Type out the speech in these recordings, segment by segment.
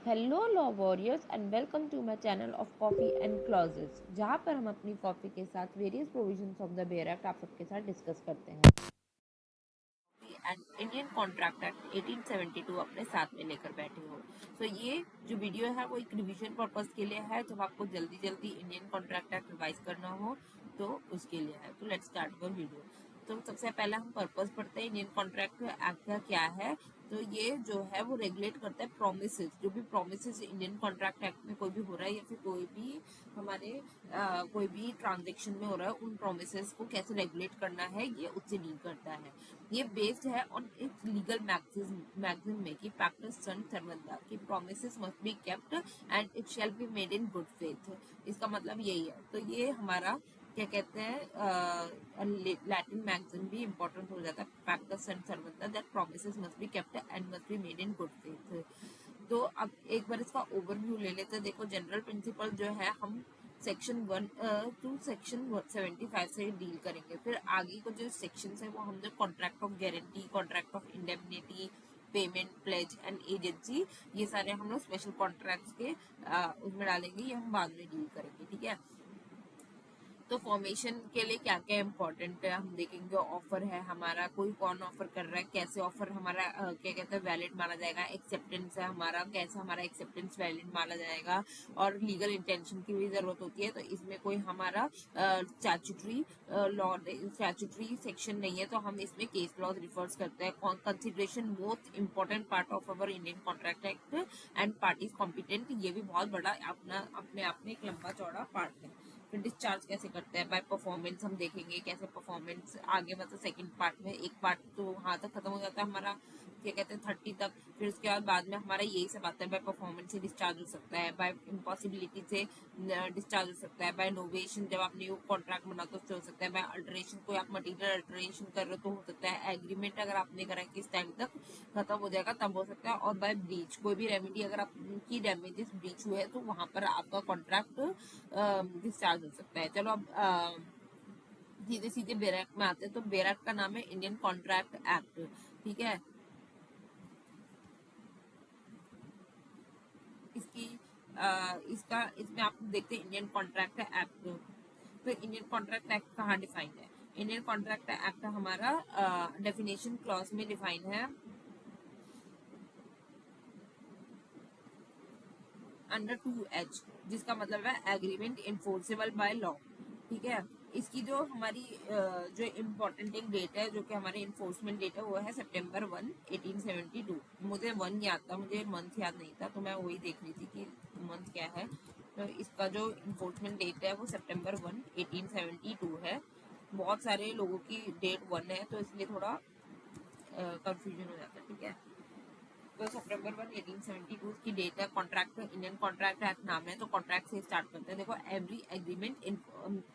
Hello law warriors and welcome to my channel of coffee and clauses, जहाँ पर हम अपनी कॉफ़ी के साथ various provisions of the bare act आप सबके साथ डिस्कस करते हैं एंड इंडियन कॉन्ट्रैक्ट एक्ट 1872 अपने साथ में लेकर बैठे हो। तो ये जो वीडियो है वो एक रिवीजन पर्पस के लिए है, जब आपको जल्दी जल्दी इंडियन कॉन्ट्रैक्ट एक्ट रिवाइज करना हो तो उसके लिए है। तो लेट्स स्टार्ट अवर वीडियो। तो सबसे पहले हम पर्पस पढ़ते हैं इंडियन कॉन्ट्रैक्ट एक्ट का क्या है। तो ये जो है वो रेगुलेट करता है प्रोमिसेस, जो भी प्रोमिसेस इंडियन कॉन्ट्रैक्ट एक्ट में कोई भी हो रहा है या फिर कोई भी हमारे कोई भी ट्रांजेक्शन में हो रहा है, उन प्रोमिसेस को कैसे रेगुलेट करना है ये उससे डील करता है। ये बेस्ड है ऑन इट्स लीगल मैक्सिम में कि पैक्टस सन सर्वंदा की promises must be kept and it shall be made in good faith. इसका मतलब यही है। तो ये हमारा क्या कहते हैं, लैटिन मैक्सिम भी इंपॉर्टेंट हो जाता है, pacta sunt servanda that promises must be kept and must be made in good faith. तो अब एक बार इसका ओवरव्यू ले लेते हैं। देखो, जनरल प्रिंसिपल जो है हम सेक्शन 1 टू सेक्शन 75 से डील करेंगे। फिर आगे को जो सेक्शन है वो हम जो contract of guarantee, contract of indemnity, payment, plays and agency, ये सारे हम लोग स्पेशल कॉन्ट्रैक्ट्स के उसमें डालेंगे, ये हम बाद में डील करेंगे। ठीक है। तो फॉर्मेशन के लिए क्या क्या इंपॉर्टेंट है हम देखेंगे। ऑफर है हमारा, कोई कौन ऑफर कर रहा है, कैसे ऑफर हमारा क्या कहते हैं वैलिड माना जाएगा। एक्सेप्टेंस है हमारा, कैसे हमारा एक्सेप्टेंस वैलिड माना जाएगा। और लीगल इंटेंशन की भी जरूरत होती है, तो इसमें कोई हमारा स्टैट्यूटरी लॉ स्टैट्यूटरी सेक्शन नहीं है, तो हम इसमें केस लॉ रिफर्स करते हैं। Consideration most important part of our Indian contract act and parties competent, ये भी बहुत बड़ा अपना अपने आप में एक लंबा चौड़ा पार्ट है। फिर डिस्चार्ज कैसे करते हैं, बाय परफॉर्मेंस हम देखेंगे कैसे परफॉर्मेंस आगे, मतलब सेकंड पार्ट में एक पार्ट तो वहां तक खत्म हो जाता है हमारा, क्या कहते हैं 30 तक। फिर उसके बाद में हमारा यही सब आता है, बाय परफॉर्मेंस से डिस्चार्ज हो सकता है, बाय इम्पॉसिबिलिटी से डिस्चार्ज हो सकता है, बाय नोवेशन जब आप न्यू कॉन्ट्रैक्ट बनाते हो उससे हो सकता है, बाय अल्टरेशन कोई आप मटीरियल अल्टरेशन कर रहे हो तो हो सकता है, एग्रीमेंट अगर आपने करा कि इस टाइम तक खत्म हो जाएगा तब हो सकता है, और बाय ब्रीच कोई भी रेमेडी अगर आपकी डैमेजेस ब्रीच हुए तो वहां पर आपका कॉन्ट्रैक्ट डिस्चार्ज हो सकता है। चलो अब सीधे सीधे बेरक में आते हैं। तो बेरक का नाम है इंडियन कॉन्ट्रैक्ट एक्ट। ठीक है। इसकी इसका इसमें आप देखते हैं इंडियन कॉन्ट्रैक्ट एक्ट। तो इंडियन कॉन्ट्रैक्ट एक्ट कहाँ डिफाइन है। इंडियन कॉन्ट्रैक्ट एक्ट हमारा डेफिनेशन क्लॉज में डिफाइन है अंडर 2H, जिसका मतलब है एग्रीमेंट इन्फोर्सेबल बाय लॉ। ठीक है। इसकी जो हमारी जो इम्पोर्टेंट एक डेट है, जो कि हमारे इन्फोर्समेंट डेट है, वो है September 1, 1872। मुझे वन याद था, मुझे मंथ याद नहीं था, तो मैं वही देख रही थी कि मंथ क्या है। तो इसका जो इन्फोर्समेंट डेट है वो September 1, 1872 है। बहुत सारे लोगों की डेट 1 है, तो इसलिए थोड़ा कंफ्यूजन हो जाता है। ठीक है। तो September 1, 1872 की डेट है। कॉन्ट्रैक्ट इंडियन कॉन्ट्रैक्ट एक्ट नाम है, तो कॉन्ट्रैक्ट से स्टार्ट करते हैं। देखो, every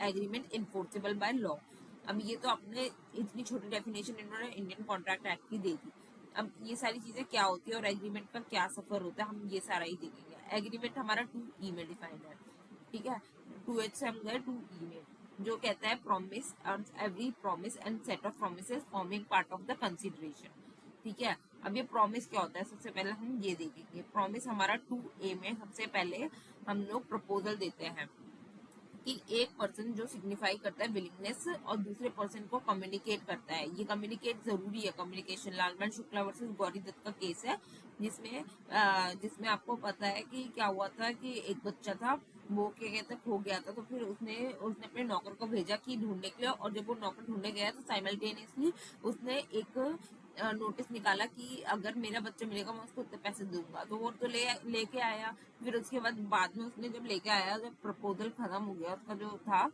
agreement enforceable by law. अब ये तो अपने इतनी छोटी डेफिनेशन इन्होंने इंडियन कॉन्ट्रैक्ट एक्ट की दे दी। अब ये सारी चीजें क्या होती है और एग्रीमेंट का क्या सफर होता है, हम ये सारा ही देखेंगे। एग्रीमेंट हमारा 2E में डिफाइंड है। ठीक है। 2H से हम गए 2E में, जो कहता है प्रॉमिस और every promise and set of promises forming part of the consideration. ठीक है। अब ये प्रॉमिस क्या होता है, सबसे पहले हम ये देखेंगे। प्रॉमिस हमारा 2A में सबसे पहले हम लोग प्रपोजल देते हैं कि एक पर्सन जो सिग्निफाई करता है विलिंगनेस और दूसरे पर्सन को कम्युनिकेट करता है। ये कम्युनिकेट जरूरी है, कम्युनिकेशन। लालमन शुक्ला वर्सेस गौरी दत्त का केस है, जिसमें आपको पता है कि क्या हुआ था कि एक बच्चा था, वो क्या कहते खो गया था। तो फिर उसने उसने अपने नौकर को भेजा कि ढूंढने के लिए, और जब वो नौकर ढूंढने गया तो साइमल्टेनियसली उसने एक नोटिस निकाला कि अगर मेरा बच्चा मिलेगा मैं उसको उतने पैसे दूंगा। तो वो तो लेके आया। फिर उसके बाद में उसने जब लेके आया, जब प्रपोजल खत्म हो गया उसका जो था,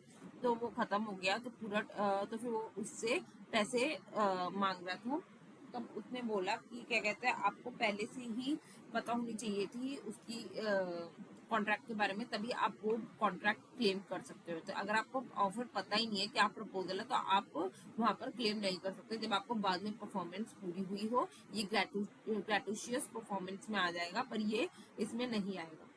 तो वो खत्म हो गया, तो पूरा तो फिर वो उससे पैसे मांग रहा था। तब उसने बोला कि क्या कहते हैं, आपको पहले से ही पता होनी चाहिए थी उसकी कॉन्ट्रैक्ट के बारे में, तभी आप वो कॉन्ट्रैक्ट क्लेम कर सकते हो। तो अगर आपको ऑफर पता ही नहीं है क्या प्रपोजल है, तो आप वहां पर क्लेम नहीं कर सकते। जब आपको बाद में परफॉर्मेंस पूरी हुई हो, ये ग्रेटुशियस परफॉर्मेंस में आ जाएगा, पर ये इसमें नहीं आएगा।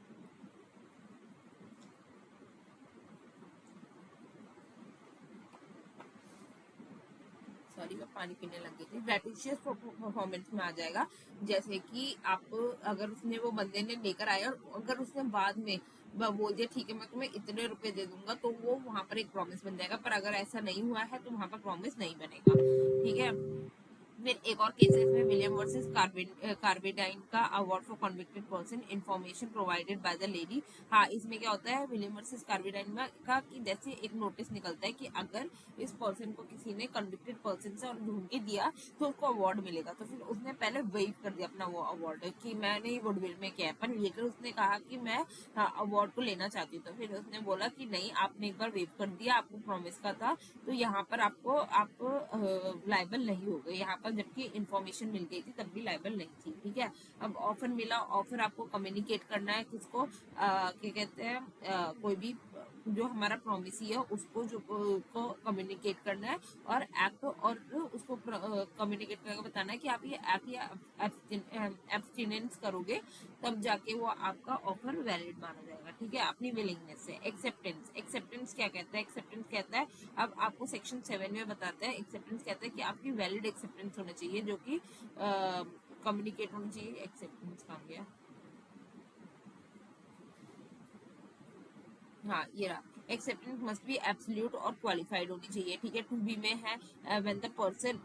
सॉरी मैं पानी पीने लग गई थी। ग्रेटिशियस परफॉर्मेंस में आ जाएगा, जैसे कि आप अगर उसने वो बंदे ने लेकर आया और अगर उसने बाद में बोल दिया ठीक है मैं तुम्हें इतने रुपए दे दूंगा, तो वो वहां पर एक प्रॉमिस बन जाएगा। पर अगर ऐसा नहीं हुआ है तो वहां पर प्रॉमिस नहीं बनेगा, ठीक है। फिर एक और केसेस में विलियम वर्सेस कार्बेडाइन का award for convicted person, information provided by the lady. हाँ, इसमें क्या होता है विलियम वर्सेस कार्बेडाइन में का कि जैसे एक नोटिस निकलता है कि अगर इस पर्सन को किसी ने कन्विक्टेड पर्सन से और ढूंढ के दिया तो उसको अवार्ड मिलेगा। तो फिर उसने पहले वेव कर दिया अपना वो अवार्ड कि मैंने ये गुडविल में किया है, पर लेकर उसने कहा कि मैं अवार्ड को लेना चाहती हूँ। तो फिर उसने बोला कि नहीं, आपने एक बार वेव कर दिया, आपको प्रॉमिस का था, तो यहाँ पर आप लाइबल नहीं हो गए यहाँ पर, जबकि इन्फॉर्मेशन मिल गई थी तब भी लाइबल नहीं थी, ठीक है। अब ऑफर मिला, ऑफर आपको कम्युनिकेट करना है किसको, क्या कहते हैं, कोई भी जो हमारा प्रॉमिस है उसको जो को कम्युनिकेट करना है और एक्ट, और उसको कम्युनिकेट करके बताना है कि आप ये एक्ट या एब्सटिनेंस करोगे, तब जाके वो आपका ऑफर वैलिड माना जाएगा, ठीक है, अपनी विलिंगनेस से। एक्सेप्टेंस, एक्सेप्टेंस क्या कहता है, एक्सेप्टेंस कहता है, अब आपको सेक्शन 7 में बताता है, एक्सेप्टेंस कहता है कि आपकी वैलिड एक्सेप्टेंस होनी चाहिए जो कि कम्युनिकेट होनी चाहिए। एक्सेप्टेंस कहाँ गया, हाँ ये रहा। एक्सेप्टेंस मस्ट बी एब्सोल्यूट और क्वालिफाइड होनी चाहिए, ठीक है। टू बी में है when the person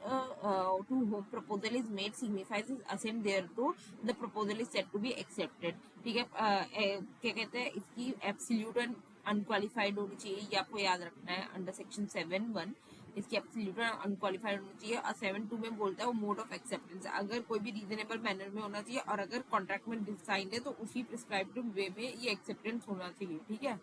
to whom proposal is made signifies his assent thereto the proposal is said to be accepted, ठीक है। क्या कहते हैं, इसकी एब्सोल्यूट एंड अनक्वालिफाइड होनी चाहिए, ये आपको याद रखना है अंडर सेक्शन 7(1). इसकी एब्सोल्यूट और अनक्वालिफाइड होनी चाहिए। और 7(2) में बोलता है वो मोड ऑफ एक्सेप्टेंस, अगर कोई भी रीजनेबल मैनर में होना चाहिए और अगर कॉन्ट्रैक्ट में डिसाइड है तो उसी प्रिस्क्राइब्ड वे में ये एक्सेप्टेंस होना चाहिए, ठीक है।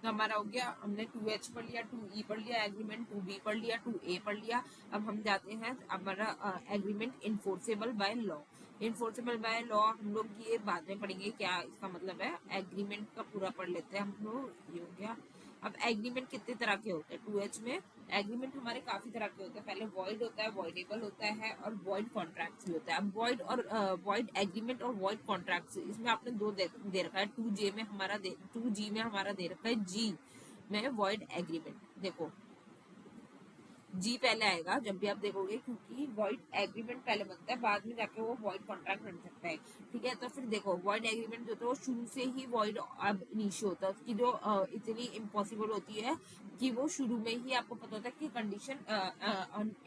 तो हमारा हो गया, हमने 2H पढ़ लिया, 2E पढ़ लिया एग्रीमेंट, 2B पढ़ लिया, 2A पढ़ लिया। अब हम जाते हैं हमारा agreement enforceable by law. Enforceable by law हम लोग ये बाद में पढ़ेंगे क्या इसका मतलब है, एग्रीमेंट का पूरा पढ़ लेते हैं हम लोग। ये हो गया। अब एग्रीमेंट कितने तरह के होते हैं 2H में, एग्रीमेंट हमारे काफी तरह के होते हैं। पहले वॉइड होता है, वॉइडेबल होता है और वॉइड कॉन्ट्रैक्ट्स भी होता है। अब वॉइड और वॉइड एग्रीमेंट और वॉइड कॉन्ट्रैक्ट्स, इसमें आपने दो दे रखा है। 2G में हमारा दे रखा है जी में वॉइड एग्रीमेंट। देखो जी पहले आएगा जब भी आप देखोगे, क्योंकि वॉइड एग्रीमेंट पहले बनता है, बाद में जाके वो वॉइड कॉन्ट्रैक्ट बन सकता है, ठीक है। तो फिर देखो वॉइड एग्रीमेंट जो होता है वो शुरू से ही वॉइड अब इनिशियो होता है, उसकी जो इतनी इम्पॉसिबल होती है कि वो शुरू में ही आपको पता होता है कि कंडीशन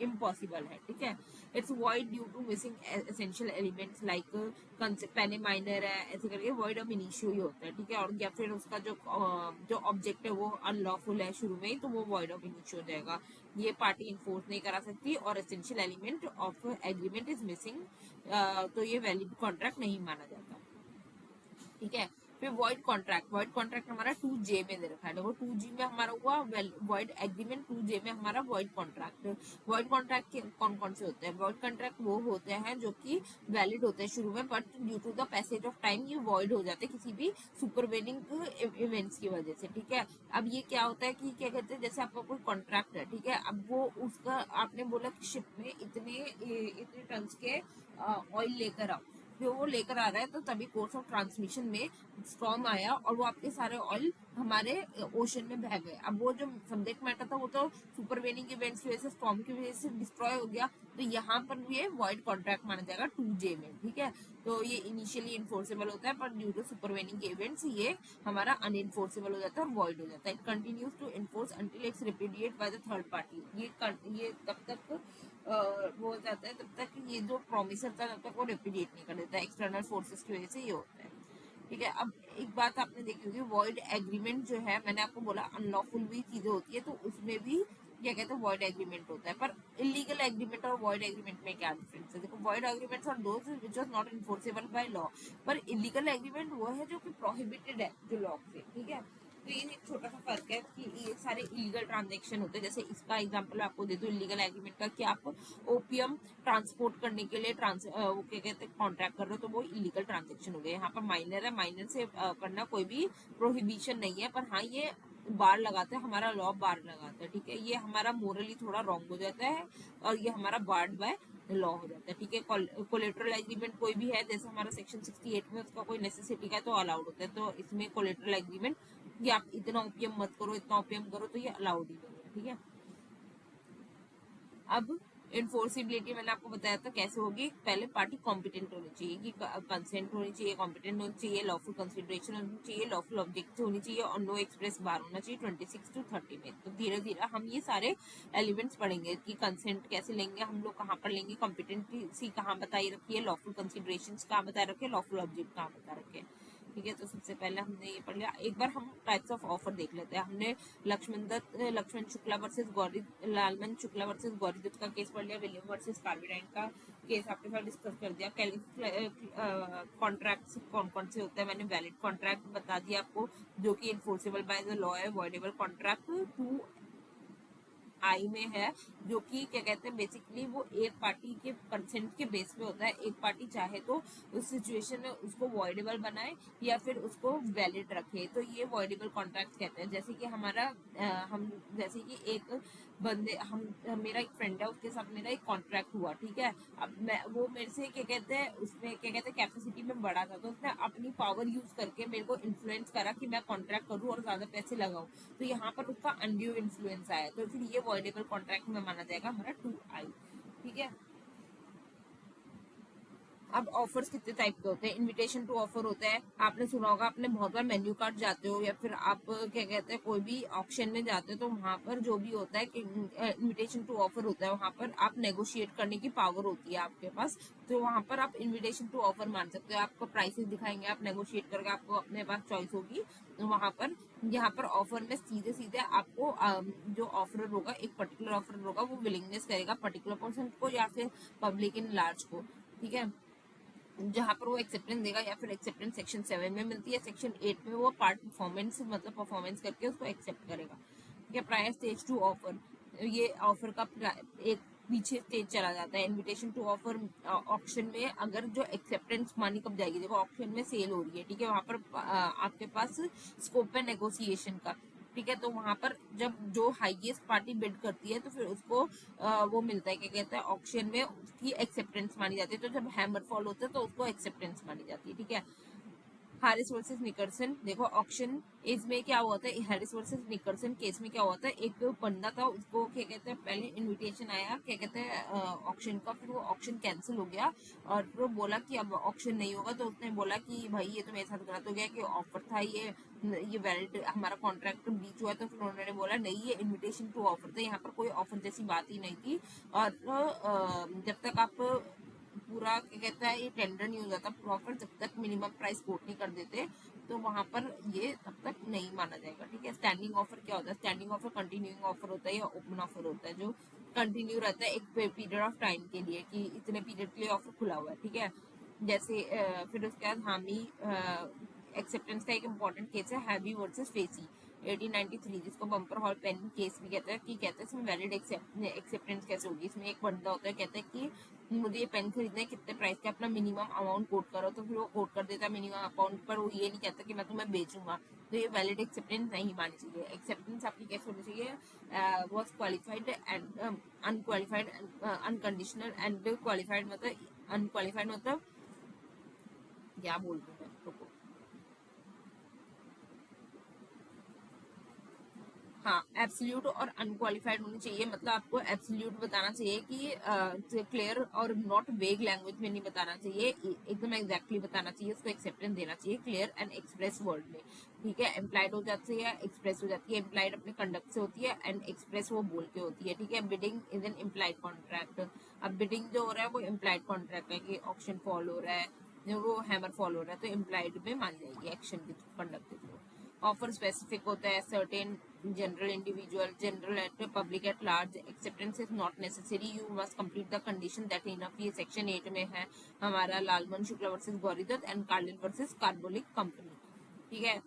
इम्पॉसिबल है, ठीक है। It's void due to missing essential elements like पहले माइनर है ऐसे करके वॉइड ऑफ इनिशियो ही होता है, ठीक है। और या फिर उसका जो ऑब्जेक्ट है वो अनलॉफुल है शुरू में ही, तो वो वॉइड ऑफ इनिशियो हो जाएगा। ये पार्टी इन्फोर्स नहीं करा सकती और essential element of agreement is missing, तो ये वैलिड कॉन्ट्रैक्ट नहीं माना जाता, ठीक है। फिर वॉइड कॉन्ट्रैक्ट हमारा 2J में दे रखा है। देखो 2G में हमारा हुआ वॉइड एग्रीमेंट, 2J में हमारा वॉइड कॉन्ट्रैक्ट। वॉइड कॉन्ट्रैक्ट कौन कौन से होते हैं, वॉइड कॉन्ट्रैक्ट वो होते हैं जो कि वैलिड होते हैं शुरू में, but due to the passage of time ये वॉइड हो जाते हैं किसी भी सुपरवेनिंग इवेंट्स की वजह से, ठीक है। अब ये क्या होता है कि क्या कहते हैं, जैसे आपका कोई कॉन्ट्रैक्ट है, ठीक है, अब वो उसका आपने बोला कि शिप में इतने टन्स के ऑयल लेकर आओ, जो वो लेकर आ रहा है, तो तभी कोर्स ऑफ ट्रांसमिशन में स्टॉर्म आया और वो आपके सारे ऑयल हमारे ओशन में बह गए। अब वो जो सब्जेक्ट मैटर था वो तो सुपरवेनिंग इवेंट्स की वजह से, स्टॉर्म की वजह से डिस्ट्रॉय हो गया, तो यहाँ पर ये वॉइड कॉन्ट्रैक्ट माना जाएगा 2J में, ठीक है। तो ये इनिशियली इन्फोर्सेबल होता है, पर ड्यू टू सुपरवेनिंग इवेंट्स ये हमारा अनइन्फोर्सेबल हो जाता है और वॉइड हो जाता है। It continues to enforce until it's repudiate by the third party. ये तब तक वो हो जाता है, तब तक ये जो प्रोमिसर था तब तक वो रिप्यूडिएट नहीं कर देता, एक्सटर्नल फोर्सेस की वजह से ये होता है, ठीक है। अब एक बात आपने देखी होगी, वॉइड एग्रीमेंट जो है, मैंने आपको बोला अनलॉफुल भी चीजें होती है, तो उसमें भी क्या कहते हैं वॉइड एग्रीमेंट होता है। पर इलीगल एग्रीमेंट और वॉइड एग्रीमेंट में क्या डिफरेंस है, देखो void agreements are those which are not enforceable by law, पर इलीगल एग्रीमेंट वो है जो कि प्रोहिबिटेड है जो लॉ से, ठीक है। तो ये एक छोटा सा फर्क है कि ये सारे इलीगल ट्रांजेक्शन होते हैं। जैसे इसका एग्जांपल आपको दे दूं इलीगल एग्रीमेंट का, कि आप ओपियम ट्रांसपोर्ट करने के लिए वो क्या कहते हैं कॉन्ट्रैक्ट कर रहे हो, तो वो इलीगल ट्रांजेक्शन हो गए। यहाँ पर माइनर है, माइनर से करना कोई भी प्रोहिबिशन नहीं है, पर हाँ ये बार लगाता है, हमारा लॉ बार लगाता है, ठीक है। ये हमारा मोरली थोड़ा रॉन्ग हो जाता है और ये हमारा बार्ड बाय लॉ हो जाता है, ठीक है। कोलेटरल एग्रीमेंट कोई भी है, जैसे हमारा सेक्शन 68 में उसका कोई नेसेसिटी का है तो अलाउड होता है, तो इसमें कोलेटरल एग्रीमेंट कि आप इतना ओपियम मत करो, इतना ओपियम करो, तो ये अलाउड ही नहीं है, ठीक है। अब इन्फोर्सिबिलिटी मैंने आपको बताया था कैसे होगी, पहले पार्टी कॉम्पिटेंट होनी चाहिए कि कंसेंट होनी चाहिए, कॉम्पिटेंट होनी चाहिए, लॉफुल कंसिडरेशन होनी चाहिए, लॉफुल ऑब्जेक्ट होनी चाहिए और नो एक्सप्रेस बार होना चाहिए 26 to 30 में। तो धीरे धीरे हम ये सारे एलिमेंट्स पढ़ेंगे कि कंसेंट कैसे लेंगे हम लोग, कहाँ पर लेंगे, कॉम्पिटेंसी कहाँ बताई रखी है, लॉफुल कंसिडरेशन कहाँ बताए रखे, लॉफुल ऑब्जेक्ट कहाँ बता रखे। ठीक है, तो सबसे पहले हमने ये पढ़ लिया। एक बार हम टाइप्स ऑफ ऑफर देख लेते हैं। हमने लक्ष्मण शुक्ला वर्सेस गौरी लालमन शुक्ला वर्सेस गौरी दत्त का केस पढ़ लिया, विलियम वर्सेस कार्बीडाइन का केस आपके साथ डिस्कस कर दिया। कॉन्ट्रैक्ट्स कौन कौन से होते हैं मैंने वैलिड कॉन्ट्रैक्ट बता दिया आपको, जो कि इन्फोर्सेबल बाय द लॉ है। वॉइडेबल कॉन्ट्रैक्ट 2I में है, जो कि क्या कहते हैं बेसिकली वो एक पार्टी के कंसेंट के बेस पे होता है। एक पार्टी चाहे तो उस सिचुएशन में उसको वॉइडेबल बनाए या फिर उसको वैलिड रखे, तो ये वॉइडेबल कॉन्ट्रैक्ट कहते हैं। जैसे कि हम जैसे कि एक बंदे हम मेरा एक फ्रेंड है, उसके साथ मेरा एक कॉन्ट्रैक्ट हुआ, ठीक है। अब वो मेरे से क्या कहते हैं उसमें क्या कहते हैं कैपेसिटी में बड़ा था, तो उसने अपनी पावर यूज करके मेरे को इन्फ्लुएंस करा कि मैं कॉन्ट्रैक्ट करूँ और ज्यादा पैसे लगाऊं, तो यहाँ पर उसका अनड्यू इन्फ्लुएंस आया, तो फिर ये वॉइडेबल कॉन्ट्रैक्ट में माना जाएगा हमारा 2I। ठीक है। अब ऑफर्स कितने टाइप के होते हैं। इनविटेशन टू ऑफर होता है, आपने सुना होगा, आपने बहुत बार मेन्यू कार्ड जाते हो या फिर आप क्या कहते हैं कोई भी ऑप्शन में जाते हो, तो वहां पर जो भी होता है कि इनविटेशन टू ऑफर होता है, वहां पर आप नेगोशिएट करने की पावर होती है आपके पास, तो वहां पर आप इनविटेशन टू ऑफर मान सकते हो। आपको प्राइसेस दिखाएंगे, आप नेगोशिएट करके आपको अपने पास चॉइस होगी वहां पर। यहाँ पर ऑफर में सीधे सीधे आपको जो ऑफर होगा, एक पर्टिकुलर ऑफर होगा, वो विलिंगनेस करेगा पर्टिकुलर पर्सन को या फिर पब्लिक इन लार्ज को। ठीक है, जहां पर वो एक्सेप्टेंस देगा या फिर एक्सेप्टेंस सेक्शन 7 में मिलती है, सेक्शन 8 में वो पार्ट परफॉर्मेंस मतलब परफॉर्मेंस करके उसको एक्सेप्ट करेगा। ठीक है, प्रायर स्टेज टू ऑफर, ये ऑफर का एक पीछे स्टेज चला जाता है। इनविटेशन टू ऑफर ऑप्शन में अगर जो एक्सेप्टेंस मानी कब जाएगी, देखो ऑप्शन में सेल हो रही है, ठीक है, वहां पर आपके पास स्कोप है नेगोशिएशन का। ठीक है, तो वहां पर जब जो हाईएस्ट पार्टी बिड करती है तो फिर उसको वो मिलता है, क्या कहते हैं ऑक्शन में उसकी एक्सेप्टेंस मानी जाती है, तो जब हैमर फॉल होता है तो उसको एक्सेप्टेंस मानी जाती है। ठीक है, हैरिस वर्सेस निकर्सन, देखो ऑक्शन इसमें क्या हुआ था, हैरिस वर्सेस निकर्सन केस में क्या हुआ था, एक बंदा था, उसको क्या कहते हैं पहले इनविटेशन आया क्या कहते हैं ऑक्शन का, फिर वो ऑक्शन कैंसिल हो गया और फिर वो बोला कि अब ऑक्शन नहीं होगा, तो उसने बोला कि भाई ये तो मेरे साथ गलत हो गया कि ऑफर था ये वैलिड हमारा कॉन्ट्रैक्ट ब्रीच हुआ, तो फिर उन्होंने बोला नहीं ये इन्विटेशन टू ऑफर था, यहाँ पर कोई ऑफर जैसी बात ही नहीं थी। और जब तक आप पूरा क्या कहता है ये टेंडर नहीं हो जाता प्रॉपर, जब तक मिनिमम प्राइस कोट नहीं कर देते, तो वहां पर ये तब तक नहीं माना जाएगा। ठीक है, स्टैंडिंग ऑफर क्या होता है, स्टैंडिंग ऑफर कंटिन्यूइंग ऑफर होता है या ओपन ऑफर होता है, जो कंटिन्यू रहता है एक पीरियड ऑफ टाइम के लिए कि इतने पीरियड के लिए ऑफर खुला हुआ है। ठीक है, जैसे फिर उसके बाद हामी एक्सेप्टेंस का एक इम्पॉर्टेंट केस है हैवी वर्सेस फेसी 1893, जिसको बम्पर हॉल पेन केस भी कहते हैं। कि कहते हैं इसमें वैलिड एक्सेप्टेंस कैसे होगी, इसमें एक बंदा होता है कहता है कि मुझे ये पेन खरीदना है, कितने प्राइस का, अपना मिनिमम अमाउंट कोट करो, तो फिर वो कोट कर देता है मिनिमम अमाउंट, पर वो ये नहीं कहता कि मैं तुम्हें बेचूंगा, तो ये वैलिड एक्सेप्टेंस नहीं मानी चाहिए। एक्सेप्टेंस आपकी कैसे होनी चाहिए, was qualified and unqualified, unconditional and qualified, मतलब अनक्वालिफाइड मतलब क्या बोल रही हूँ मैं, रुको, हाँ एब्सोल्यूट और अनक्वालिफाइड होनी चाहिए, मतलब आपको एब्सोल्यूट बताना चाहिए कि क्लियर और नॉट वेग लैंग्वेज में नहीं बताना चाहिए, एकदम एग्जैक्टली बताना चाहिए, उसको एक्सेप्टेंस देना चाहिए क्लियर एंड एक्सप्रेस वर्ड में। ठीक है, एम्प्लाइड हो जाती है, एक्सप्रेस हो जाती है, एम्प्लाइड अपने कंडक्ट से होती है एंड एक्सप्रेस वो बोल के होती है। ठीक है, bidding is an implied contract, अब बिडिंग जो हो रहा है वो इम्प्लाइड कॉन्ट्रैक्ट है कि ऑप्शन फॉल हो रहा है, वो हैमर फॉल हो रहा है, तो इम्प्लाइड में मान जाएगी एक्शन के थ्रू, कंडक्ट के थ्रू। ऑफर स्पेसिफिक होता है, certain general individual general eight public at large, acceptance is not necessary, you must complete the condition that enough, ये सेक्शन 8 में है हमारा Lalman Shukla versus Gauridatt and Carlin versus carbolic company. ठीक है,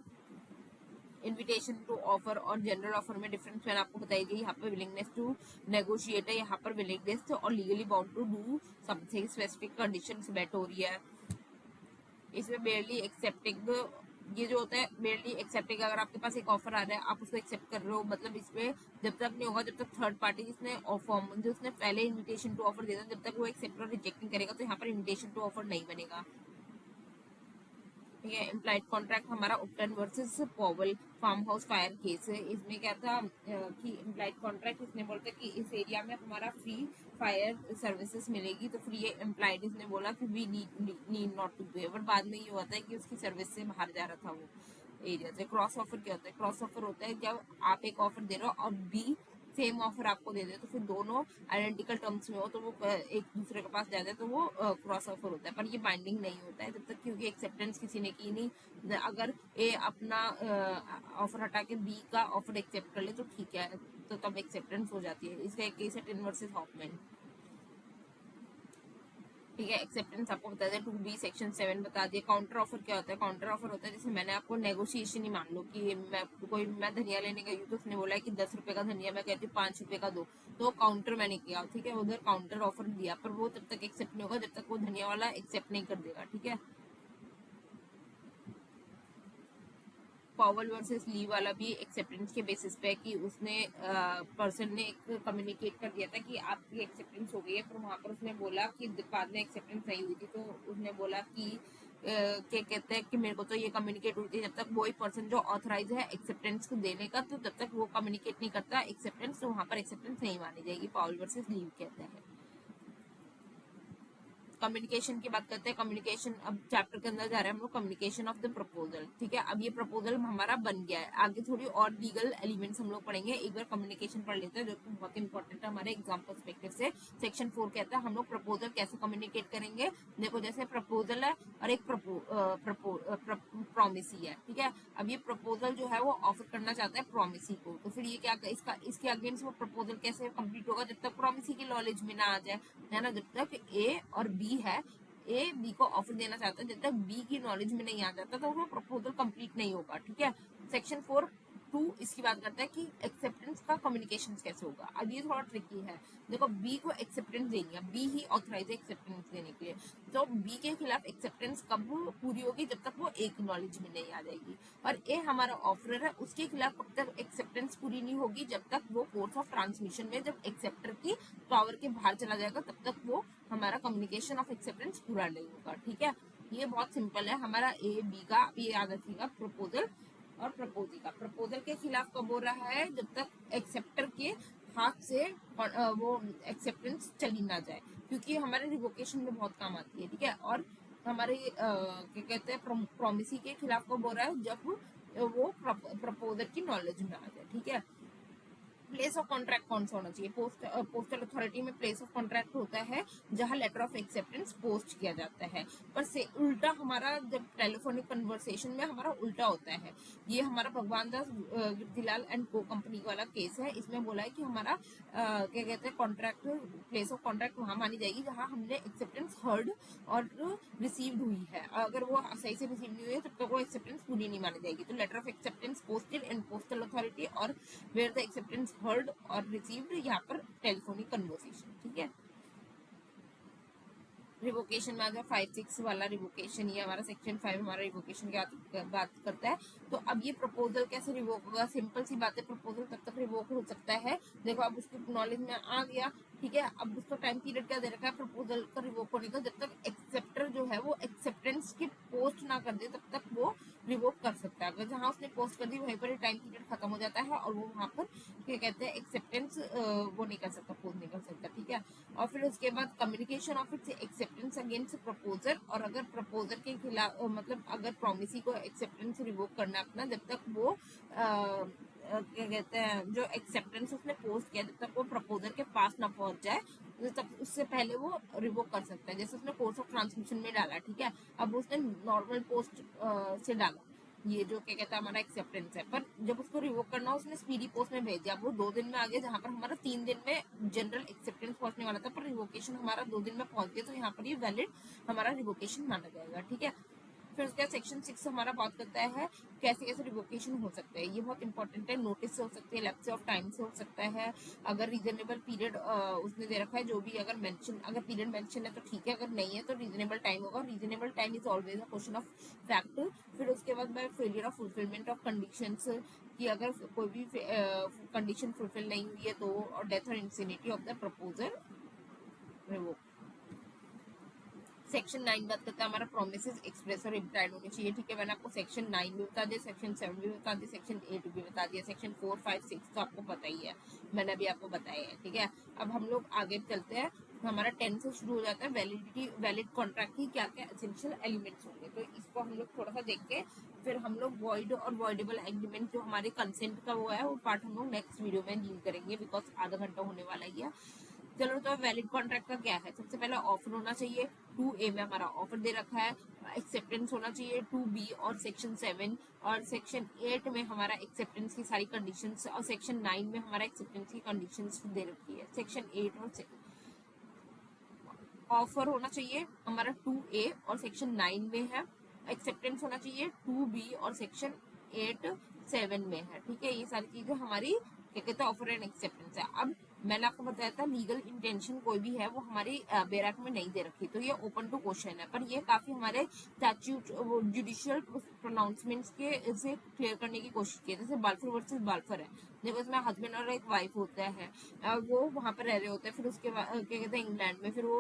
invitation to offer और general offer में difference मैंने आपको बताई थी, यहाँ पर विलिंगनेस टू नेगोशिएट है, यहाँ पर विलिंगनेस और legally bound to do something, specific condition met हो रही है। इसमें बेयरली एक्सेप्टिंग, ये जो होता है बेयरली एक्सेप्टिंग, अगर आपके पास एक ऑफर आ रहा है आप उसको एक्सेप्ट कर रहे हो, मतलब इसमें जब तक नहीं होगा जब तक थर्ड पार्टी जिसने फॉर्म जो उसने पहले इनविटेशन टू ऑफर दिया था, जब तक वो एक्सेप्ट और रिजेक्ट नहीं करेगा, तो यहाँ पर इनविटेशन टू ऑफर नहीं बनेगा। ठीक है। इम्प्लाइड कॉन्ट्रैक्ट हमारा Upton versus Powell farm house fire case है। इसमें क्या था कि इम्प्लाइड कॉन्ट्रैक्ट इसने बोलता कि इस एरिया में हमारा फ्री फायर सर्विसेज मिलेगी, तो फिर ये इम्प्लाइड इसने बोला कि वी नीड नॉट टू पे, बट बाद में ये होता है कि उसकी सर्विस से बाहर जा रहा था वो एरिया से। क्रॉस ऑफर क्या होता है? क्रॉस ऑफर होता है जब आप एक ऑफर दे रहे हो और बी सेम ऑफर आपको दे दे, तो फिर दोनों आइडेंटिकल टर्म्स में हो तो वो एक दूसरे के पास जाते हैं, तो वो क्रॉस ऑफर होता है। पर ये बाइंडिंग नहीं होता है जब तक, क्योंकि एक्सेप्टेंस किसी ने की नहीं। अगर ए अपना ऑफर हटा के बी का ऑफर एक्सेप्ट कर ले तो ठीक है, तो तब एक्सेप्टेंस हो जाती है। इसका एक केस है टिन वर्सेस हॉफमैन। ठीक है। एक्सेप्टेंस आपको बता दें 2B सेक्शन 7 बता दिए। काउंटर ऑफर क्या होता है? काउंटर ऑफर होता है जैसे मैंने आपको नेगोशिएशन ही मान लो कि मैं धनिया लेने गई हूँ, तो उसने बोला है कि 10 रुपए का धनिया, मैं कहती हूँ 5 रुपए का दो, तो काउंटर मैंने किया, ठीक है, उधर काउंटर ऑफर दिया, पर वो तब तक एक्सेप्ट नहीं होगा जब तक वो धनिया वाला एक्सेप्ट नहीं कर देगा। ठीक है। पॉवल वर्सेस ली वाला भी एक्सेप्टेंस के बेसिस पे है कि उसने पर्सन ने एक कम्युनिकेट कर दिया था कि आपकी एक्सेप्टेंस हो गई है, पर वहां पर उसने बोला कि बाद में एक्सेप्टेंस नहीं हुई थी, तो उसने बोला कि क्या कहते हैं कि मेरे को तो ये कम्युनिकेट हुई थी, जब तक वही पर्सन जो ऑथराइज है एक्सेप्टेंस को देने का, तो जब तक वो कम्युनिकेट नहीं करता एक्सेप्टेंस, तो वहां पर एक्सेप्टेंस नहीं मानी जाएगी। पॉवल वर्सेस लीव कहता है। कम्युनिकेशन की बात करते हैं। कम्युनिकेशन अब चैप्टर के अंदर जा रहे हैं हम लोग, कम्युनिकेशन ऑफ द प्रपोजल। ठीक है। अब ये प्रपोजल हमारा बन गया है, आगे थोड़ी और लीगल एलिमेंट्स हम लोग पढ़ेंगे। एक बार कम्युनिकेशन पढ़ लेते हैं जो कि बहुत इंपॉर्टेंट है हमारे एग्जाम पर्सपेक्टिव से। सेक्शन 4 कहता है हम लोग प्रपोजल कैसे कम्युनिकेट करेंगे। देखो जैसे प्रपोजल है और एक प्रोमिसी है। ठीक है। अब ये प्रपोजल जो है वो ऑफर करना चाहता है प्रोमिसी को, तो फिर ये क्या इसके अगेंस्ट वो प्रपोजल कैसे कंप्लीट होगा? जब तक प्रोमिसी की नॉलेज में ना आ जाए, है ना। जब तक ए और बी है, ए बी को ऑफर देना चाहता है, जब तक बी की नॉलेज में नहीं आ जाता तो वो प्रपोजल कंप्लीट नहीं होगा। ठीक है। सेक्शन 4(2) इसकी बात करता है कि एक्सेप्टेंस का कम्युनिकेशन कैसे होगा। अब ये थोड़ा ट्रिकी है। देखो बी को एक्सेप्टेंस देनी है, बी ही ऑथराइज है एक्सेप्टेंस देने के लिए, तो बी के खिलाफ एक्सेप्टेंस कब पूरी होगी? जब तक वो ए की नॉलेज में नहीं आ जाएगी। और ए हमारा ऑफरर है, उसके खिलाफ कब तक एक्सेप्टेंस पूरी नहीं होगी? जब तक वो कोर्स ऑफ ट्रांसमिशन में, जब एक्सेप्टर की पावर के बाहर चला जाएगा, तब तक वो हमारा कम्युनिकेशन ऑफ एक्सेप्टेंस पूरा नहीं होगा। ठीक है। ये बहुत सिंपल है हमारा ए बी का, ये याद रखिएगा। प्रपोजल और प्रपोजी का, प्रपोजल के खिलाफ कब हो रहा है? जब तक एक्सेप्टर के हाथ से वो एक्सेप्टेंस चली ना जाए, क्योंकि हमारे रिवोकेशन में बहुत काम आती है। ठीक है। और हमारे क्या कहते हैं प्रोमिसी के खिलाफ कब हो रहा है? जब वो प्रपोजल की नॉलेज में आ जाए। ठीक है। प्लेस ऑफ कॉन्ट्रैक्ट कौन सा होना चाहिए? पोस्टल अथॉरिटी में प्लेस ऑफ कॉन्ट्रैक्ट होता है जहां लेटर ऑफ एक्सेप्टेंस पोस्ट किया जाता है। पर से उल्टा हमारा जब टेलीफोनिक कन्वर्सेशन में हमारा उल्टा होता है। ये हमारा भगवान दास गिरधिलाल एंड को कंपनी वाला केस है। इसमें बोला है कि हमारा क्या कहते हैं कॉन्ट्रैक्ट, प्लेस ऑफ कॉन्ट्रैक्ट वहां मानी जाएगी जहां हमने एक्सेप्टेंस हर्ड और रिसीव्ड हुई है। अगर वो सही से रिसीव नहीं हुई है तब तक वो एक्सेप्टेंस पूरी नहीं मानी जाएगी। तो letter of acceptance posted in postal authority और वेयर द एक्सेप्टेंस हर्ड और रिसीव्ड, यहाँ पर टेलीफोनिक कन्वर्सेशन। ठीक है। रिवोकेशन में आ गया 5-6 वाला रिवोकेशन, ये हमारा सेक्शन 5 हमारा रिवोकेशन की बात करता है। तो अब ये प्रपोजल कैसे रिवोक होगा? सिंपल सी बात है, प्रपोजल तब तक रिवोक हो सकता है, देखो अब उसकी नॉलेज में आ गया। ठीक है। अब उसका टाइम पीरियड क्या दे रखा है प्रपोजल का रिवोक होने का? जब तक एक्सेप्टर जो है वो एक्सेप्टेंस की पोस्ट ना कर दे तब तक वो रिवोक कर सकता है। अगर जहां उसने पोस्ट कर दी वहीं पर टाइम पीरियड खत्म हो जाता है और वो वहां पर क्या कहते हैं एक्सेप्टेंस वो नहीं कर सकता, पोस्ट नहीं कर सकता। ठीक है। और फिर उसके बाद communication of its acceptance against proposer, और अगर प्रपोजर के खिलाफ मतलब अगर प्रोमिसी को एक्सेप्टेंस रिवोक करना अपना, जब तक वो क्या कहते हैं जो एक्सेप्टेंस उसने पोस्ट किया जब तक वो प्रपोजर के पास ना पहुंच जाए, तब उससे पहले वो रिवोक कर सकता है। जैसे उसने कोर्स ऑफ ट्रांसमिशन में डाला, ठीक है, अब उसने नॉर्मल पोस्ट से डाला, ये जो क्या कहता है हमारा एक्सेप्टेंस है, पर जब उसको रिवोक करना हो उसने स्पीडी पोस्ट में भेज दिया, वो 2 दिन में आ गया, जहां पर हमारा 3 दिन में जनरल एक्सेप्टेंस पहुंचने वाला था, पर रिवोकेशन हमारा 2 दिन में पहुंच गया, तो यहाँ पर ये वैलिड हमारा रिवोकेशन माना जाएगा। ठीक है। फिर उसके बाद सेक्शन 6 हमारा बात करता है कैसे कैसे रिवोकेशन हो सकता है। ये बहुत इंपॉर्टेंट है। नोटिस से हो सकती है, लैप्स ऑफ टाइम से हो सकता है, अगर रीजनेबल पीरियड उसने दे रखा है जो भी, अगर मेंशन, अगर पीरियड मेंशन है तो ठीक है, अगर नहीं है तो रीजनेबल टाइम होगा। Reasonable time is always a question of fact. फिर उसके बाद में failure of fulfilment of conditions, कि अगर कोई भी कंडीशन फुलफिल नहीं हुई है तो, और डेथ और इंसिनिटी of the proposal revoke. Section 9 बात करता है हमारा प्रोमिसेस एक्सप्रेस और इम्प्लाइड होनी चाहिए, ठीक है। मैंने आपको सेक्शन 9 भी बता दिया, सेक्शन 7 भी बता दिया, सेक्शन 8 भी बता दिया, सेक्शन 4, 5, 6 तो आपको पता ही है, मैंने अभी आपको बताया है, ठीक है। अब हम लोग आगे चलते हैं, हमारा 10 से शुरू हो जाता है वैलिडिटी, वैलिड कॉन्ट्रैक्ट की क्या क्या एसेंशियल एलिमेंट्स होंगे, तो इसको हम लोग थोड़ा सा देख के फिर हम लोग वॉइड और वॉइडेबल एग्रीमेंट जो हमारे कंसेंट का वो है वो पार्ट हम लोग नेक्स्ट वीडियो में डील करेंगे, बिकॉज आधा घंटा होने वाला ही है। चलो, तो वैलिड कॉन्ट्रैक्ट का क्या है, सबसे पहले ऑफर होना चाहिए, 2A में हमारा ऑफर दे रखा है, एक्सेप्टेंस होना चाहिए 2B और सेक्शन 7, और सेक्शन 8 में हमारा एक्सेप्टेंस की सारी कंडीशंस, और सेक्शन 9 में हमारा एक्सेप्टेंस की कंडीशंस दे रखी है। सेक्शन 8 और ऑफर होना चाहिए हमारा 2A और सेक्शन 9 में है, एक्सेप्टेंस होना चाहिए 2B और सेक्शन 8 7 में है, ठीक है। ये सारी चीजें हमारी क्या कहते हैं ऑफर एंड एक्सेप्टेंस है। अब मैंने आपको बताया था लीगल इंटेंशन कोई भी है वो हमारी बेराक में नहीं दे रखी, तो ये ओपन टू क्वेश्चन है, पर ये काफी हमारे स्टैट्यूट जुडिशियल प्रोनाउंसमेंट्स के से क्लियर करने की कोशिश की है। जैसे बाल्फर वर्सेस बाल्फर है, देखो इसमें हस्बैंड और एक वाइफ होता है, वो वहां पर रह रहे होते हैं, फिर उसके बाद क्या कहते हैं इंग्लैंड में, फिर वो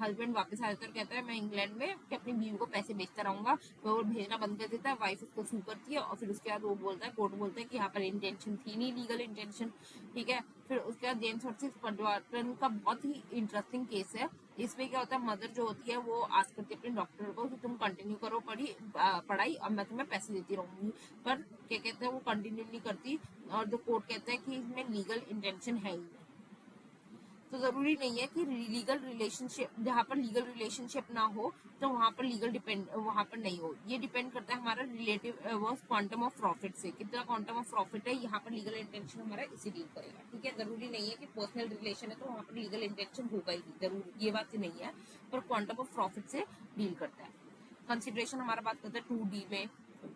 हस्बैंड वापस आ जाता है और कहता है मैं इंग्लैंड में कि अपनी बीवी को पैसे बेचता रहूंगा, तो वो भेजना बंद कर देता है, वाइफ उसको सू करती है, और फिर उसके बाद वो बोलता है, कोर्ट बोलता है कि यहाँ पर इंटेंशन थी नहीं, लीगल इंटेंशन, ठीक है। फिर उसके बाद जेम्स वर्सेस पडवार्टन का बहुत ही इंटरेस्टिंग केस है। इसमें क्या होता है, मदर जो होती है वो आस्क करती है अपने डॉक्टर को कि तुम कंटिन्यू करो पढ़ाई, अब मैं तुम्हें पैसे देती रहूंगी, पर क्या कहते हैं वो कंटिन्यू नहीं करती, और द कोर्ट कहता है कि इसमें लीगल इंटेंशन है ही नहीं। तो जरूरी नहीं है कि लीगल रिलेशनशिप, जहाँ पर लीगल रिलेशनशिप ना हो तो वहाँ पर लीगल डिपेंड वहाँ पर नहीं हो, ये डिपेंड करता है हमारा रिलेटिव वो क्वांटम ऑफ प्रॉफिट से, कितना क्वांटम ऑफ प्रॉफिट है, यहाँ पर लीगल इंटेंशन हमारा इसी डील करेगा, ठीक है। जरूरी नहीं है कि पर्सनल रिलेशन है तो वहाँ पर लीगल इंटेंशन होगा ही नहीं, जरूर ये बात नहीं है, पर क्वांटम ऑफ प्रॉफिट से डील करता है। कंसिडरेशन हमारा बात करते हैं 2D में,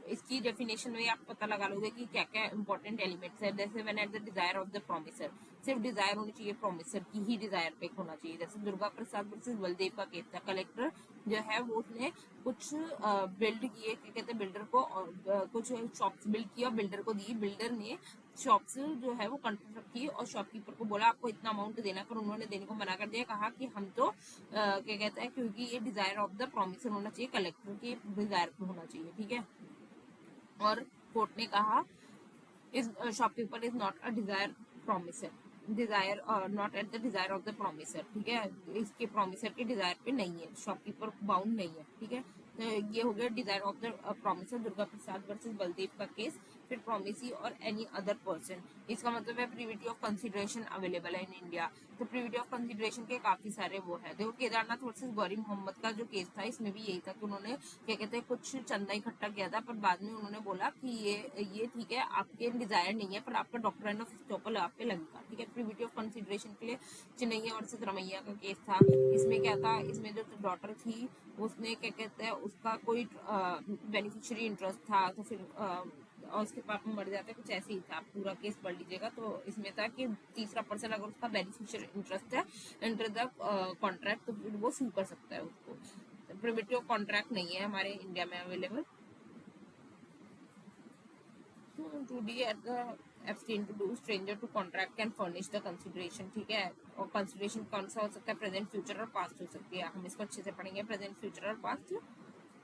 इसकी डेफिनेशन में आप पता लगा लोगे कि क्या क्या इंपॉर्टेंट एलिमेंट्स है। जैसे when eight the desire of the promisor, सिर्फ डिजायर होनी चाहिए, प्रोमिसर की ही डिजायर पे होना चाहिए। जैसे दुर्गा प्रसाद वर्सेस बलदेव का केस था, कलेक्टर जो है वो उसने कुछ बिल्ड किए, क्या कहते हैं बिल्डर को, और कुछ शॉप्स बिल्ड किया, बिल्डर को दी, बिल्डर ने शॉप्स जो है वो कंस्ट्रक्ट की और शॉपकीपर को बोला आपको इतना अमाउंट देना, पर उन्होंने देने को मना कर दिया, कहा कि हम तो क्या कहते हैं क्योंकि ये डिजायर ऑफ द प्रोमिसर होना चाहिए, कलेक्टर की डिजायर होना चाहिए, ठीक है। और कोर्ट ने कहा is shopkeeper is not a desire promisor, desire not at the desire of the promisor, ठीक है, इसके प्रोमिसर के डिजायर पे नहीं है, शॉपकीपर बाउंड नहीं है, ठीक है। तो ये हो गया Dzire of the promisor, Durga Prasad versus Baldev का केस। फिर प्रोमिसी और एनी अदर पर्सन, इसका मतलब है प्रिविटी ऑफ कंसिडरेशन अवेलेबल है इन इंडिया। तो प्रिविटी ऑफ कंसिडरेशन के काफी सारे वो है, देखो केदारनाथ वर्सेस गौरी मोहम्मद का जो केस था इसमें भी यही था कि उन्होंने क्या कहते हैं कुछ चंदा इकट्ठा किया था, पर बाद में उन्होंने बोला कि ये ठीक है आपके डिजायर नहीं है, पर आपका डॉक्ट्राइन ऑफ एस्टॉपल आप पे लगेगा, ठीक है। प्रिविटी ऑफ कंसिडरेशन के लिए चिन्नैया वर्सेस रमैया का केस था, इसमें क्या था, इसमें जो डॉटर थी उसने क्या कहते हैं उसका कोई बेनिफिशियरी इंटरेस्ट था, तो फिर और उसके पापा मर जाते कुछ ऐसे ही था, आप पूरा केस पढ़ लीजिएगा। तो इसमें था कि तीसरा पर्सन अगर उसका बेनिफिशियल इंटरेस्ट है इंटर द कॉन्ट्रैक्ट तो फिर वो सू कर सकता है उसको। प्रिविटी ऑफ कॉन्ट्रैक्ट नहीं है हमारे इंडिया में available. To D at the abstain to do stranger to contract can furnish the consideration, ठीक है। और कंसिडरेशन कौन सा हो सकता है, प्रेजेंट फ्यूचर और पास्ट हो सकती है, हम इसको अच्छे से पढ़ेंगे, प्रेजेंट फ्यूचर और past.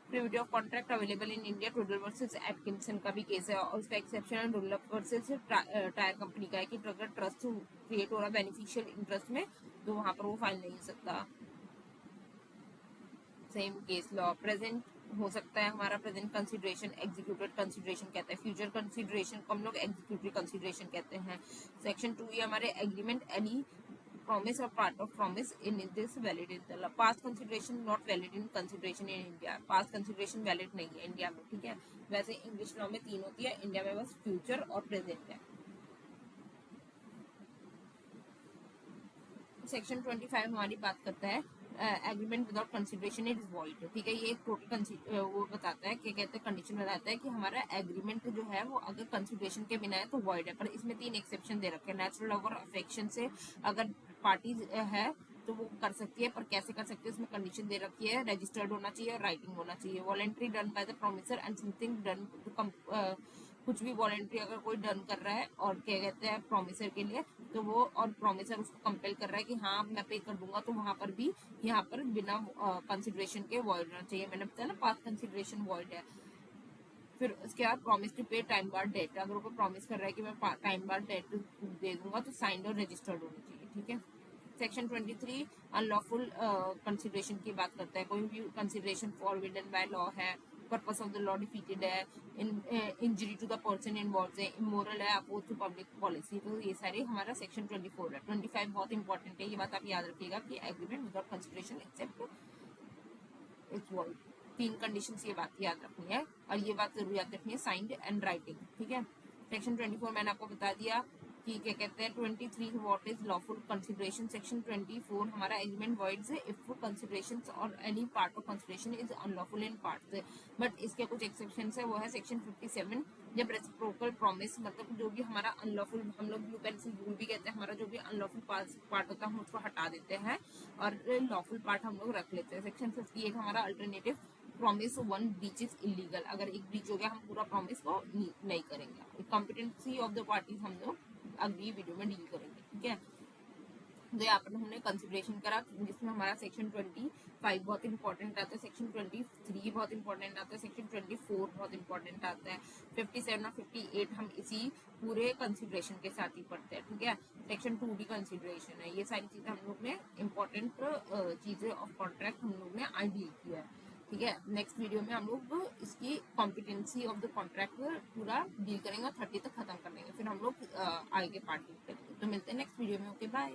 Privity of contract available in India, Tweddle versus Atkinson का भी केस है, और उसका एक्सेप्शन है डुलप वर्सेस टायर कंपनी का है कि अगर ट्रस्ट क्रिएट हो रहा है बेनिफिशियल इंटरेस्ट में तो वहां पर वो फाइल नहीं हो सकता। सेम केस लॉ प्रेजेंट हो सकता है हमारा, प्रेजेंट कंसिडरेशन एग्जीक्यूटेड कंसिडरेशन कहते हैं, फ्यूचर कंसिडरेशन को हम लोग एग्जीक्यूटिव कंसिडरेशन कहते हैं। सेक्शन 2 ये हमारे agreement any promise or part of promise in this valid in the past consideration not valid in consideration in India, past consideration valid नहीं है इंडिया में, ठीक है। वैसे इंग्लिश लॉ में 3 होती है, इंडिया में बस फ्यूचर और प्रेजेंट है। सेक्शन 25 हमारी बात करता है agreement without consideration is void, ठीक है। ये एक टोटल वो बताता है, क्या कहते हैं कंडीशन बताता है कि हमारा एग्रीमेंट जो है वो अगर कंसिडरेशन के बिना है तो वॉइड है, पर इसमें 3 एक्सेप्शन दे रखे हैं। नेचुरल लव और अफेक्शन से अगर पार्टी है तो वो कर सकती है, पर कैसे कर सकती है उसमें कंडीशन दे रखी है, रजिस्टर्ड होना चाहिए और राइटिंग होना चाहिए, voluntary done by the promisor and something done कुछ भी वॉलेंट्री अगर कोई डन कर रहा है और क्या कहते हैं प्रोमिसर के लिए, तो वो और प्रोमिसर उसको कंपेल कर रहा है कि हाँ मैं पे कर दूंगा, तो वहां पर भी यहाँ पर बिना कंसिडरेशन के वॉइड होना चाहिए। मैंने बताया ना पास्ट कंसिडरेशन वॉइड है। फिर उसके बाद प्रॉमिस टू पे टाइम बार डेट, अगर कोई प्रॉमिस कर रहा है कि मैं टाइम बार डेट दे दूंगा तो साइंड और रजिस्टर्ड होनी चाहिए। ठीक है। सेक्शन 23 अनलॉफुल कंसिडरेशन की बात करता है। कोई भी कंसिडरेशन फॉरबिडन बाय लॉ है, purpose of the law defeated है, injury to the person involve है, इमोरल है, अपोज टू पब्लिक पॉलिसी, तो ये सारे हमारा सेक्शन 24 है। 25 बहुत इंपॉर्टेंट है, ये बात आप याद रखिएगा कि agreement without consideration except it's void. 3 conditions ये बात याद रखनी है, और ये बात जरूर याद रखनी है साइंड एंड राइटिंग। ठीक है। सेक्शन 24 मैंने आपको बता दिया कि क्या कहते हैं। 23 what is lawful consideration. Section 24 हमारा एग्रीमेंट वॉइड्स इफ कंसिडरेशंस और any part of consideration is unlawful in parts, but इसके कुछ एक्सेप्शंस है। वो है सेक्शन 57 जब रेसिप्रोकल प्रॉमिस, मतलब जो भी हमारा अनलॉफुल, हम लोग ब्लू पेंसिल रूल भी कहते हैं, हमारा जो भी अनलॉफुल पार्ट होता है हम उसको हटा देते हैं और लॉफुल पार्ट हम लोग रख लेते हैं। सेक्शन 58 हमारा alternative promise one breach is illegal, अगर एक ब्रीच हो गया हम पूरा प्रॉमिस को नहीं करेंगे। कॉम्पिटेंसी ऑफ द पार्टीज हम लोग अगली वीडियो में डील करेंगे। ठीक है। तो यहाँ पर हमने कंसिडरेशन करा, जिसमें हमारा सेक्शन 25 बहुत इंपॉर्टेंट आता है, सेक्शन 23 बहुत इंपॉर्टेंट आता है, सेक्शन 24 बहुत इंपॉर्टेंट आता है, 57 और 58 हम इसी पूरे कंसिडरेशन के साथ ही पढ़ते हैं। ठीक है। सेक्शन 2 भी कंसिडरेशन है। ये सारी चीजें हम लोग ने इंपॉर्टेंट चीजें ऑफ कॉन्ट्रैक्ट हम लोग ने आज डील किया है। ठीक है। नेक्स्ट वीडियो में हम लोग इसकी कॉम्पिटेंसी ऑफ द कॉन्ट्रैक्ट पूरा डील करेंगे और 30 तक खत्म कर देंगे, फिर हम लोग आगे पार्ट डील करेंगे। तो मिलते हैं नेक्स्ट वीडियो में। Okay bye.